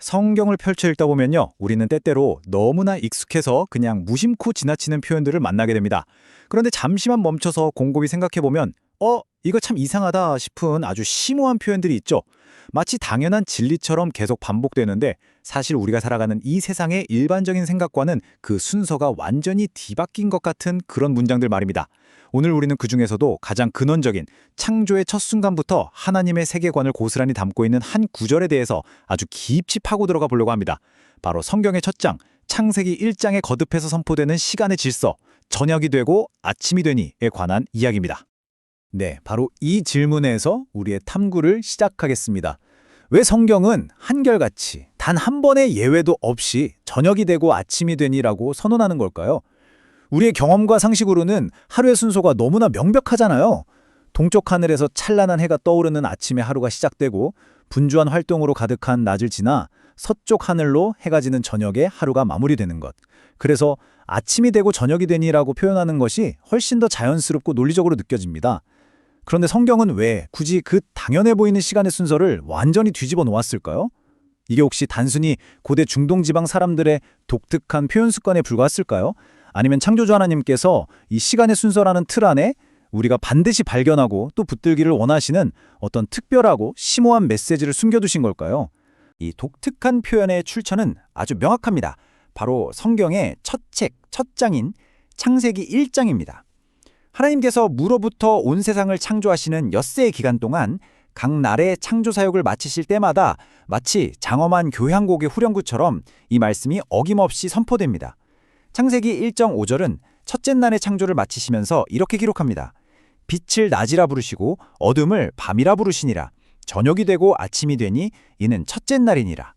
성경을 펼쳐 읽다 보면요, 우리는 때때로 너무나 익숙해서 그냥 무심코 지나치는 표현들을 만나게 됩니다. 그런데 잠시만 멈춰서 곰곰이 생각해 보면, 이거 참 이상하다 싶은 아주 심오한 표현들이 있죠. 마치 당연한 진리처럼 계속 반복되는데, 사실 우리가 살아가는 이 세상의 일반적인 생각과는 그 순서가 완전히 뒤바뀐 것 같은 그런 문장들 말입니다. 오늘 우리는 그중에서도 가장 근원적인 창조의 첫 순간부터 하나님의 세계관을 고스란히 담고 있는 한 구절에 대해서 아주 깊이 파고 들어가 보려고 합니다. 바로 성경의 첫 장, 창세기 1장에 거듭해서 선포되는 시간의 질서, 저녁이 되고 아침이 되니에 관한 이야기입니다. 네, 바로 이 질문에서 우리의 탐구를 시작하겠습니다. 왜 성경은 한결같이 단 한 번의 예외도 없이 저녁이 되고 아침이 되니라고 선언하는 걸까요? 우리의 경험과 상식으로는 하루의 순서가 너무나 명백하잖아요. 동쪽 하늘에서 찬란한 해가 떠오르는 아침에 하루가 시작되고 분주한 활동으로 가득한 낮을 지나 서쪽 하늘로 해가 지는 저녁에 하루가 마무리되는 것. 그래서 아침이 되고 저녁이 되니라고 표현하는 것이 훨씬 더 자연스럽고 논리적으로 느껴집니다. 그런데 성경은 왜 굳이 그 당연해 보이는 시간의 순서를 완전히 뒤집어 놓았을까요? 이게 혹시 단순히 고대 중동 지방 사람들의 독특한 표현 습관에 불과했을까요? 아니면 창조주 하나님께서 이 시간의 순서라는 틀 안에 우리가 반드시 발견하고 또 붙들기를 원하시는 어떤 특별하고 심오한 메시지를 숨겨두신 걸까요? 이 독특한 표현의 출처는 아주 명확합니다. 바로 성경의 첫 책, 첫 장인 창세기 1장입니다. 하나님께서 무로부터 온 세상을 창조하시는 엿새의 기간 동안 각 날의 창조 사역을 마치실 때마다 마치 장엄한 교향곡의 후렴구처럼 이 말씀이 어김없이 선포됩니다. 창세기 1장 5절은 첫째 날의 창조를 마치시면서 이렇게 기록합니다. 빛을 낮이라 부르시고 어둠을 밤이라 부르시니라. 저녁이 되고 아침이 되니 이는 첫째 날이니라.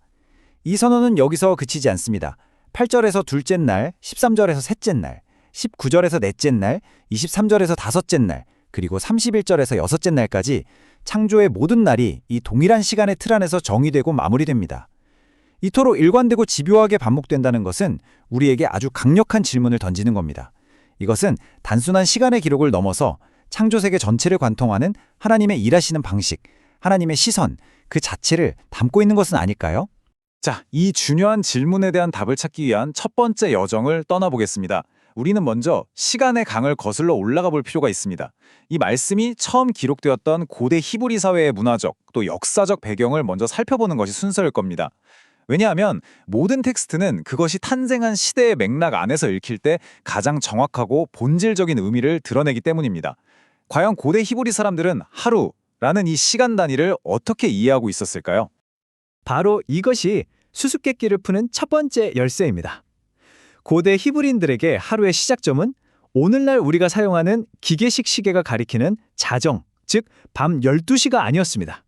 이 선언은 여기서 그치지 않습니다. 8절에서 둘째 날, 13절에서 셋째 날, 19절에서 넷째 날, 23절에서 다섯째 날, 그리고 31절에서 여섯째 날까지 창조의 모든 날이 이 동일한 시간의 틀 안에서 정의되고 마무리됩니다. 이토록 일관되고 집요하게 반복된다는 것은 우리에게 아주 강력한 질문을 던지는 겁니다. 이것은 단순한 시간의 기록을 넘어서 창조세계 전체를 관통하는 하나님의 일하시는 방식, 하나님의 시선, 그 자체를 담고 있는 것은 아닐까요? 자, 이 중요한 질문에 대한 답을 찾기 위한 첫 번째 여정을 떠나보겠습니다. 우리는 먼저 시간의 강을 거슬러 올라가 볼 필요가 있습니다. 이 말씀이 처음 기록되었던 고대 히브리 사회의 문화적 또 역사적 배경을 먼저 살펴보는 것이 순서일 겁니다. 왜냐하면 모든 텍스트는 그것이 탄생한 시대의 맥락 안에서 읽힐 때 가장 정확하고 본질적인 의미를 드러내기 때문입니다. 과연 고대 히브리 사람들은 하루라는 이 시간 단위를 어떻게 이해하고 있었을까요? 바로 이것이 수수께끼를 푸는 첫 번째 열쇠입니다. 고대 히브리인들에게 하루의 시작점은 오늘날 우리가 사용하는 기계식 시계가 가리키는 자정, 즉 밤 12시가 아니었습니다.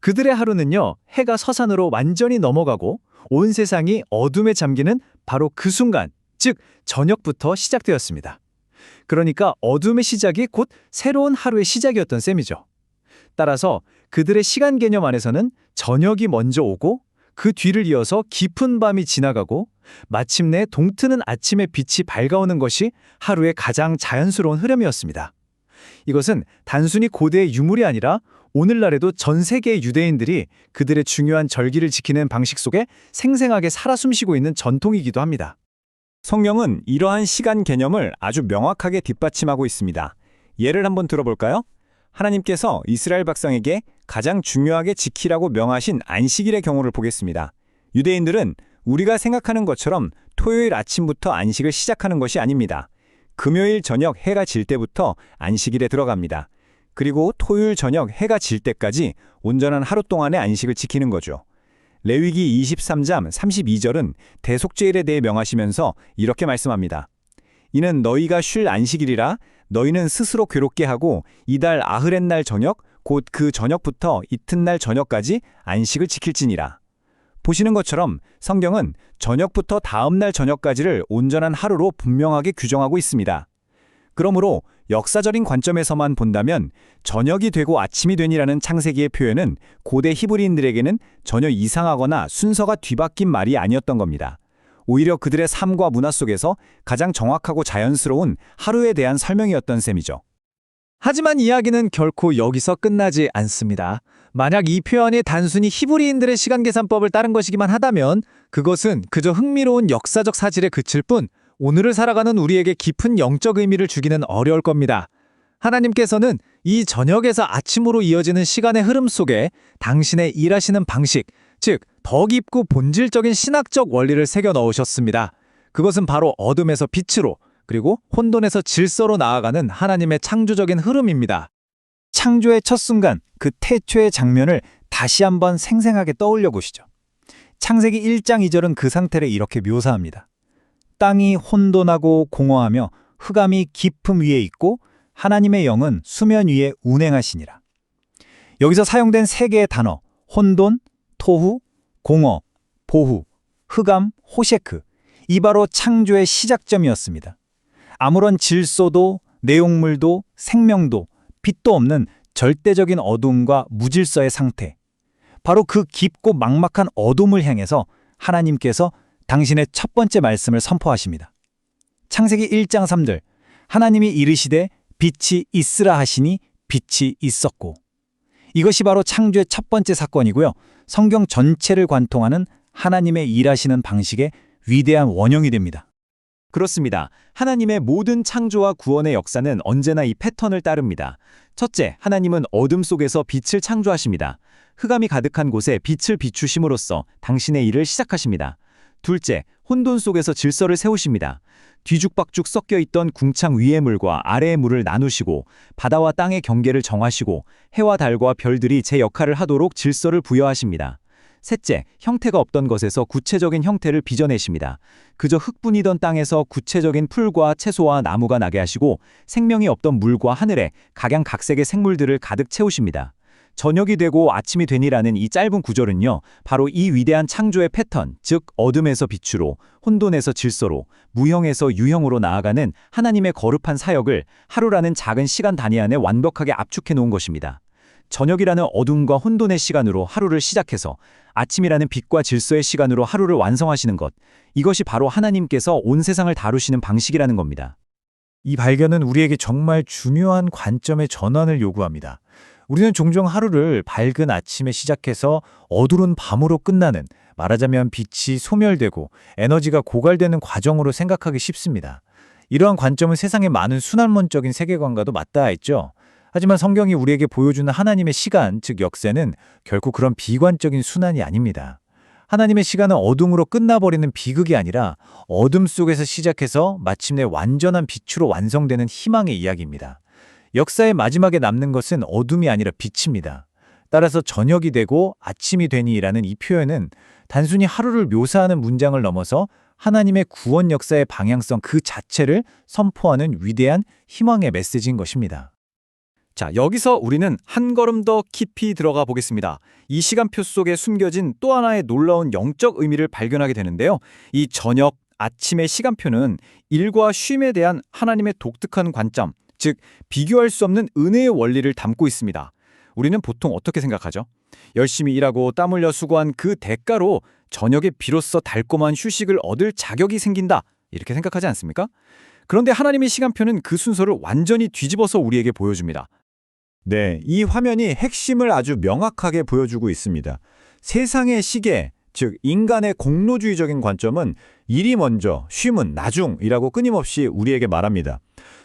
그들의 하루는요, 해가 서산으로 완전히 넘어가고 온 세상이 어둠에 잠기는 바로 그 순간, 즉 저녁부터 시작되었습니다. 그러니까 어둠의 시작이 곧 새로운 하루의 시작이었던 셈이죠. 따라서 그들의 시간 개념 안에서는 저녁이 먼저 오고 그 뒤를 이어서 깊은 밤이 지나가고 마침내 동트는 아침의 빛이 밝아오는 것이 하루의 가장 자연스러운 흐름이었습니다. 이것은 단순히 고대의 유물이 아니라 오늘날에도 전 세계의 유대인들이 그들의 중요한 절기를 지키는 방식 속에 생생하게 살아 숨쉬고 있는 전통이기도 합니다. 성경은 이러한 시간 개념을 아주 명확하게 뒷받침하고 있습니다. 예를 한번 들어볼까요? 하나님께서 이스라엘 백성에게 가장 중요하게 지키라고 명하신 안식일의 경우를 보겠습니다. 유대인들은 우리가 생각하는 것처럼 토요일 아침부터 안식을 시작하는 것이 아닙니다. 금요일 저녁 해가 질 때부터 안식일에 들어갑니다. 그리고 토요일 저녁 해가 질 때까지 온전한 하루 동안의 안식을 지키는 거죠. 레위기 23장 32절은 대속죄일에 대해 명하시면서 이렇게 말씀합니다. 이는 너희가 쉴 안식일이라 너희는 스스로 괴롭게 하고 이달 아흐렛날 저녁 곧 그 저녁부터 이튿날 저녁까지 안식을 지킬지니라. 보시는 것처럼 성경은 저녁부터 다음날 저녁까지를 온전한 하루로 분명하게 규정하고 있습니다. 그러므로 역사적인 관점에서만 본다면 저녁이 되고 아침이 되니라는 창세기의 표현은 고대 히브리인들에게는 전혀 이상하거나 순서가 뒤바뀐 말이 아니었던 겁니다. 오히려 그들의 삶과 문화 속에서 가장 정확하고 자연스러운 하루에 대한 설명이었던 셈이죠. 하지만 이야기는 결코 여기서 끝나지 않습니다. 만약 이 표현이 단순히 히브리인들의 시간 계산법을 따른 것이기만 하다면 그것은 그저 흥미로운 역사적 사실에 그칠 뿐 오늘을 살아가는 우리에게 깊은 영적 의미를 주기는 어려울 겁니다. 하나님께서는 이 저녁에서 아침으로 이어지는 시간의 흐름 속에 당신의 일하시는 방식, 즉 더 깊고 본질적인 신학적 원리를 새겨 넣으셨습니다. 그것은 바로 어둠에서 빛으로 그리고 혼돈에서 질서로 나아가는 하나님의 창조적인 흐름입니다. 창조의 첫 순간, 그 태초의 장면을 다시 한번 생생하게 떠올려 보시죠. 창세기 1장 2절은 그 상태를 이렇게 묘사합니다. 땅이 혼돈하고 공허하며 흑암이 깊음 위에 있고 하나님의 영은 수면 위에 운행하시니라. 여기서 사용된 세 개의 단어, 혼돈, 토후, 공허, 보후, 흑암, 호셰크, 이 바로 창조의 시작점이었습니다. 아무런 질서도 내용물도 생명도 빛도 없는 절대적인 어두움과 무질서의 상태. 바로 그 깊고 막막한 어둠을 향해서 하나님께서 당신의 첫 번째 말씀을 선포하십니다. 창세기 1장 3절 하나님이 이르시되 빛이 있으라 하시니 빛이 있었고. 이것이 바로 창조의 첫 번째 사건이고요. 성경 전체를 관통하는 하나님의 일하시는 방식의 위대한 원형이 됩니다. 그렇습니다. 하나님의 모든 창조와 구원의 역사는 언제나 이 패턴을 따릅니다. 첫째, 하나님은 어둠 속에서 빛을 창조하십니다. 흑암이 가득한 곳에 빛을 비추심으로써 당신의 일을 시작하십니다. 둘째, 혼돈 속에서 질서를 세우십니다. 뒤죽박죽 섞여 있던 궁창 위의 물과 아래의 물을 나누시고 바다와 땅의 경계를 정하시고 해와 달과 별들이 제 역할을 하도록 질서를 부여하십니다. 셋째, 형태가 없던 것에서 구체적인 형태를 빚어내십니다. 그저 흙뿐이던 땅에서 구체적인 풀과 채소와 나무가 나게 하시고 생명이 없던 물과 하늘에 각양각색의 생물들을 가득 채우십니다. 저녁이 되고 아침이 되니라는 이 짧은 구절은요, 바로 이 위대한 창조의 패턴, 즉 어둠에서 빛으로, 혼돈에서 질서로, 무형에서 유형으로 나아가는 하나님의 거룩한 사역을 하루라는 작은 시간 단위 안에 완벽하게 압축해 놓은 것입니다. 저녁이라는 어둠과 혼돈의 시간으로 하루를 시작해서 아침이라는 빛과 질서의 시간으로 하루를 완성하시는 것, 이것이 바로 하나님께서 온 세상을 다루시는 방식이라는 겁니다. 이 발견은 우리에게 정말 중요한 관점의 전환을 요구합니다. 우리는 종종 하루를 밝은 아침에 시작해서 어두운 밤으로 끝나는, 말하자면 빛이 소멸되고 에너지가 고갈되는 과정으로 생각하기 쉽습니다. 이러한 관점은 세상의 많은 순환론적인 세계관과도 맞닿아 있죠. 하지만 성경이 우리에게 보여주는 하나님의 시간, 즉 역세는 결코 그런 비관적인 순환이 아닙니다. 하나님의 시간은 어둠으로 끝나버리는 비극이 아니라 어둠 속에서 시작해서 마침내 완전한 빛으로 완성되는 희망의 이야기입니다. 역사의 마지막에 남는 것은 어둠이 아니라 빛입니다. 따라서 저녁이 되고 아침이 되니라는 이 표현은 단순히 하루를 묘사하는 문장을 넘어서 하나님의 구원 역사의 방향성 그 자체를 선포하는 위대한 희망의 메시지인 것입니다. 자, 여기서 우리는 한 걸음 더 깊이 들어가 보겠습니다. 이 시간표 속에 숨겨진 또 하나의 놀라운 영적 의미를 발견하게 되는데요. 이 저녁, 아침의 시간표는 일과 쉼에 대한 하나님의 독특한 관점, 즉 비교할 수 없는 은혜의 원리를 담고 있습니다. 우리는 보통 어떻게 생각하죠? 열심히 일하고 땀 흘려 수고한 그 대가로 저녁에 비로소 달콤한 휴식을 얻을 자격이 생긴다, 이렇게 생각하지 않습니까? 그런데 하나님의 시간표는 그 순서를 완전히 뒤집어서 우리에게 보여줍니다. 네, 이 화면이 핵심을 아주 명확하게 보여주고 있습니다. 세상의 시계, 즉 인간의 공로주의적인 관점은 일이 먼저, 쉼은 나중이라고 끊임없이 우리에게 말합니다.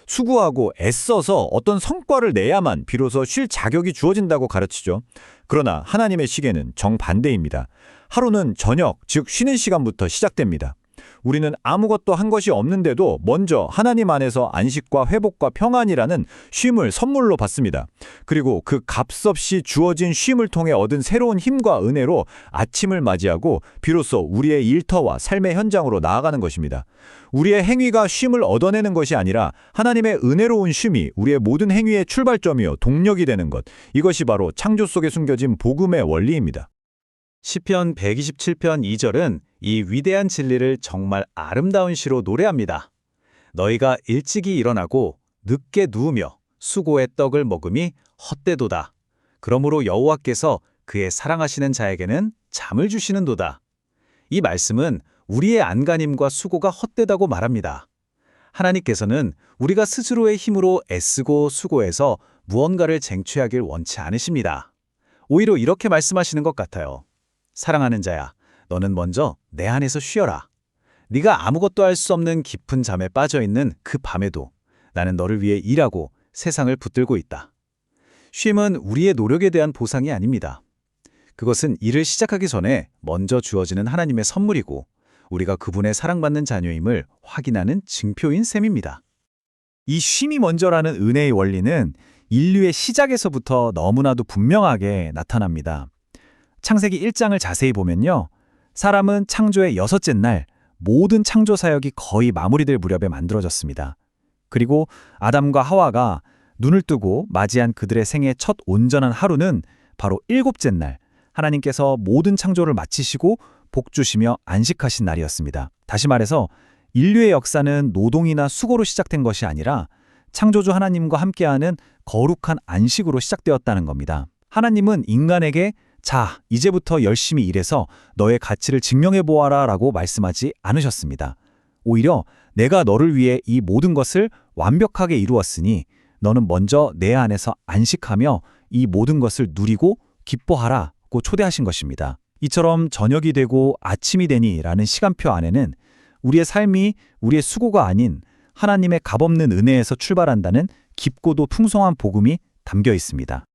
수고하고 애써서 어떤 성과를 내야만 비로소 쉴 자격이 주어진다고 가르치죠. 그러나 하나님의 시계는 정반대입니다. 하루는 저녁, 즉 쉬는 시간부터 시작됩니다. 우리는 아무것도 한 것이 없는데도 먼저 하나님 안에서 안식과 회복과 평안이라는 쉼을 선물로 받습니다. 그리고 그 값없이 주어진 쉼을 통해 얻은 새로운 힘과 은혜로 아침을 맞이하고 비로소 우리의 일터와 삶의 현장으로 나아가는 것입니다. 우리의 행위가 쉼을 얻어내는 것이 아니라 하나님의 은혜로운 쉼이 우리의 모든 행위의 출발점이요 동력이 되는 것, 이것이 바로 창조 속에 숨겨진 복음의 원리입니다. 시편 127편 2절은 이 위대한 진리를 정말 아름다운 시로 노래합니다. 너희가 일찍이 일어나고 늦게 누우며 수고의 떡을 먹음이 헛되도다. 그러므로 여호와께서 그의 사랑하시는 자에게는 잠을 주시는도다. 이 말씀은 우리의 안간힘과 수고가 헛되다고 말합니다. 하나님께서는 우리가 스스로의 힘으로 애쓰고 수고해서 무언가를 쟁취하길 원치 않으십니다. 오히려 이렇게 말씀하시는 것 같아요. 사랑하는 자야, 너는 먼저 내 안에서 쉬어라. 네가 아무것도 할 수 없는 깊은 잠에 빠져있는 그 밤에도 나는 너를 위해 일하고 세상을 붙들고 있다. 쉼은 우리의 노력에 대한 보상이 아닙니다. 그것은 일을 시작하기 전에 먼저 주어지는 하나님의 선물이고 우리가 그분의 사랑받는 자녀임을 확인하는 증표인 셈입니다. 이 쉼이 먼저라는 은혜의 원리는 인류의 시작에서부터 너무나도 분명하게 나타납니다. 창세기 1장을 자세히 보면요. 사람은 창조의 6째 날 모든 창조 사역이 거의 마무리될 무렵에 만들어졌습니다. 그리고 아담과 하와가 눈을 뜨고 맞이한 그들의 생애 첫 온전한 하루는 바로 7째 날 하나님께서 모든 창조를 마치시고 복 주시며 안식하신 날이었습니다. 다시 말해서 인류의 역사는 노동이나 수고로 시작된 것이 아니라 창조주 하나님과 함께하는 거룩한 안식으로 시작되었다는 겁니다. 하나님은 인간에게 자, 이제부터 열심히 일해서 너의 가치를 증명해 보아라 라고 말씀하지 않으셨습니다. 오히려 내가 너를 위해 이 모든 것을 완벽하게 이루었으니 너는 먼저 내 안에서 안식하며 이 모든 것을 누리고 기뻐하라고 초대하신 것입니다. 이처럼 저녁이 되고 아침이 되니 라는 시간표 안에는 우리의 삶이 우리의 수고가 아닌 하나님의 값없는 은혜에서 출발한다는 깊고도 풍성한 복음이 담겨 있습니다.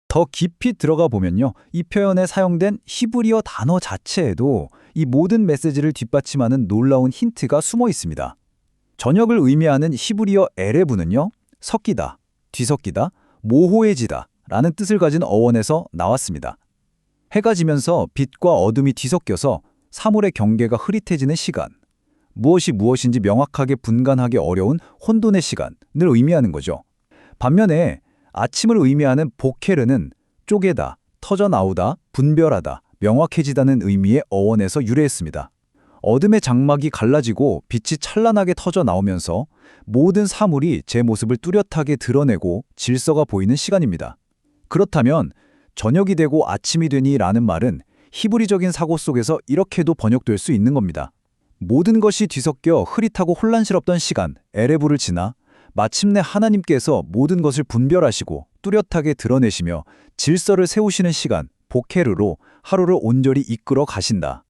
더 깊이 들어가 보면요. 이 표현에 사용된 히브리어 단어 자체에도 이 모든 메시지를 뒷받침하는 놀라운 힌트가 숨어 있습니다. 저녁을 의미하는 히브리어 에레브는요. 섞이다, 뒤섞이다, 모호해지다 라는 뜻을 가진 어원에서 나왔습니다. 해가 지면서 빛과 어둠이 뒤섞여서 사물의 경계가 흐릿해지는 시간, 무엇이 무엇인지 명확하게 분간하기 어려운 혼돈의 시간을 의미하는 거죠. 반면에 아침을 의미하는 보케르는 쪼개다, 터져나오다, 분별하다, 명확해지다는 의미의 어원에서 유래했습니다. 어둠의 장막이 갈라지고 빛이 찬란하게 터져나오면서 모든 사물이 제 모습을 뚜렷하게 드러내고 질서가 보이는 시간입니다. 그렇다면 저녁이 되고 아침이 되니 라는 말은 히브리적인 사고 속에서 이렇게도 번역될 수 있는 겁니다. 모든 것이 뒤섞여 흐릿하고 혼란스럽던 시간, 에레브를 지나 마침내 하나님께서 모든 것을 분별하시고 뚜렷하게 드러내시며 질서를 세우시는 시간, 보케르로 하루를 온전히 이끌어 가신다.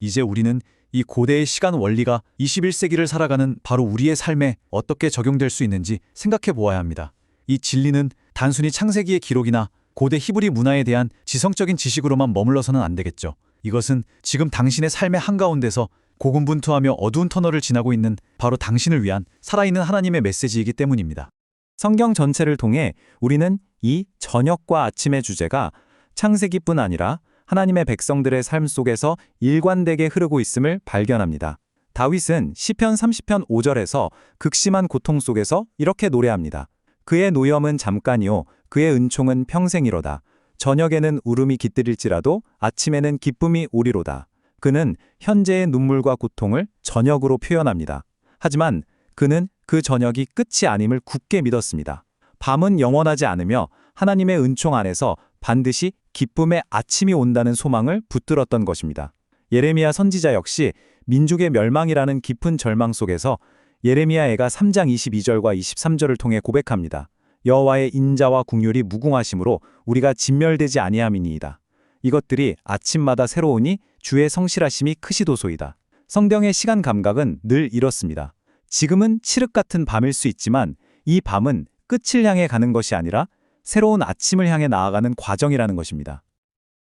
이제 우리는 이 고대의 시간 원리가 21세기를 살아가는 바로 우리의 삶에 어떻게 적용될 수 있는지 생각해 보아야 합니다. 이 진리는 단순히 창세기의 기록이나 고대 히브리 문화에 대한 지성적인 지식으로만 머물러서는 안 되겠죠. 이것은 지금 당신의 삶의 한가운데서 고군분투하며 어두운 터널을 지나고 있는 바로 당신을 위한 살아있는 하나님의 메시지이기 때문입니다. 성경 전체를 통해 우리는 이 저녁과 아침의 주제가 창세기뿐 아니라 하나님의 백성들의 삶 속에서 일관되게 흐르고 있음을 발견합니다. 다윗은 시편 30편 5절에서 극심한 고통 속에서 이렇게 노래합니다. 그의 노염은 잠깐이요 그의 은총은 평생이로다. 저녁에는 울음이 깃들일지라도 아침에는 기쁨이 오리로다. 그는 현재의 눈물과 고통을 저녁으로 표현합니다. 하지만 그는 그 저녁이 끝이 아님을 굳게 믿었습니다. 밤은 영원하지 않으며 하나님의 은총 안에서 반드시 기쁨의 아침이 온다는 소망을 붙들었던 것입니다. 예레미야 선지자 역시 민족의 멸망이라는 깊은 절망 속에서 예레미야애가 3장 22절과 23절을 통해 고백합니다. 여호와의 인자와 긍휼이 무궁하심으로 우리가 진멸되지 아니함이니이다. 이것들이 아침마다 새로우니 주의 성실하심이 크시도소이다. 성경의 시간 감각은 늘 이렇습니다. 지금은 칠흑 같은 밤일 수 있지만 이 밤은 끝을 향해 가는 것이 아니라 새로운 아침을 향해 나아가는 과정이라는 것입니다.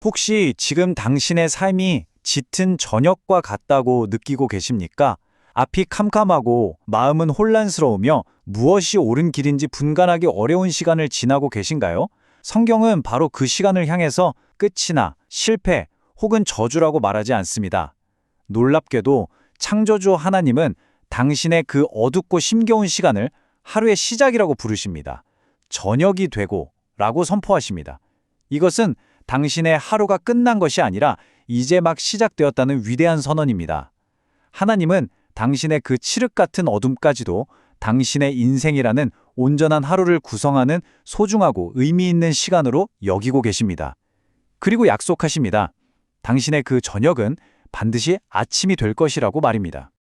혹시 지금 당신의 삶이 짙은 저녁과 같다고 느끼고 계십니까? 앞이 캄캄하고 마음은 혼란스러우며 무엇이 옳은 길인지 분간하기 어려운 시간을 지나고 계신가요? 성경은 바로 그 시간을 향해서 끝이나 실패 혹은 저주라고 말하지 않습니다. 놀랍게도 창조주 하나님은 당신의 그 어둡고 심겨운 시간을 하루의 시작이라고 부르십니다. 저녁이 되고 라고 선포하십니다. 이것은 당신의 하루가 끝난 것이 아니라 이제 막 시작되었다는 위대한 선언입니다. 하나님은 당신의 그 칠흑 같은 어둠까지도 당신의 인생이라는 온전한 하루를 구성하는 소중하고 의미 있는 시간으로 여기고 계십니다. 그리고 약속하십니다. 당신의 그 저녁은 반드시 아침이 될 것이라고 말입니다.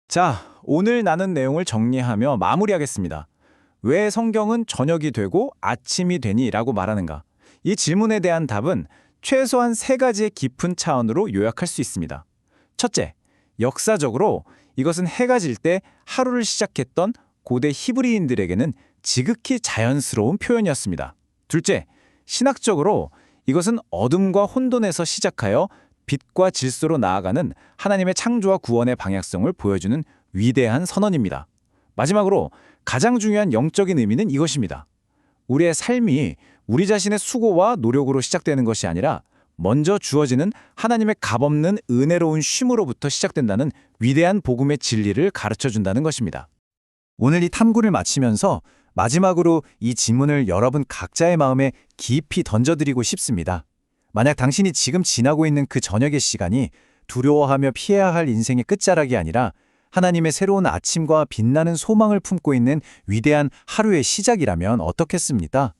자, 오늘 나눈 내용을 정리하며 마무리하겠습니다. 왜 성경은 저녁이 되고 아침이 되니? 라고 말하는가? 이 질문에 대한 답은 최소한 세 가지의 깊은 차원으로 요약할 수 있습니다. 첫째, 역사적으로 이것은 해가 질 때 하루를 시작했던 고대 히브리인들에게는 지극히 자연스러운 표현이었습니다. 둘째, 신학적으로 이것은 어둠과 혼돈에서 시작하여 빛과 질서로 나아가는 하나님의 창조와 구원의 방향성을 보여주는 위대한 선언입니다. 마지막으로 가장 중요한 영적인 의미는 이것입니다. 우리의 삶이 우리 자신의 수고와 노력으로 시작되는 것이 아니라 먼저 주어지는 하나님의 값없는 은혜로운 쉼으로부터 시작된다는 위대한 복음의 진리를 가르쳐준다는 것입니다. 오늘 이 탐구를 마치면서 마지막으로 이 질문을 여러분 각자의 마음에 깊이 던져드리고 싶습니다. 만약 당신이 지금 지나고 있는 그 저녁의 시간이 두려워하며 피해야 할 인생의 끝자락이 아니라 하나님의 새로운 아침과 빛나는 소망을 품고 있는 위대한 하루의 시작이라면 어떻겠습니까?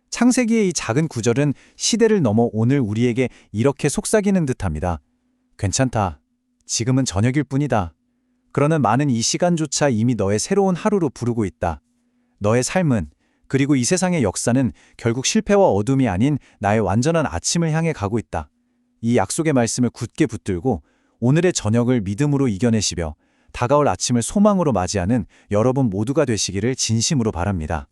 창세기의 이 작은 구절은 시대를 넘어 오늘 우리에게 이렇게 속삭이는 듯합니다. 괜찮다. 지금은 저녁일 뿐이다. 그러는 많은 이 시간조차 이미 너의 새로운 하루로 부르고 있다. 너의 삶은, 그리고 이 세상의 역사는 결국 실패와 어둠이 아닌 나의 완전한 아침을 향해 가고 있다. 이 약속의 말씀을 굳게 붙들고 오늘의 저녁을 믿음으로 이겨내시며 다가올 아침을 소망으로 맞이하는 여러분 모두가 되시기를 진심으로 바랍니다.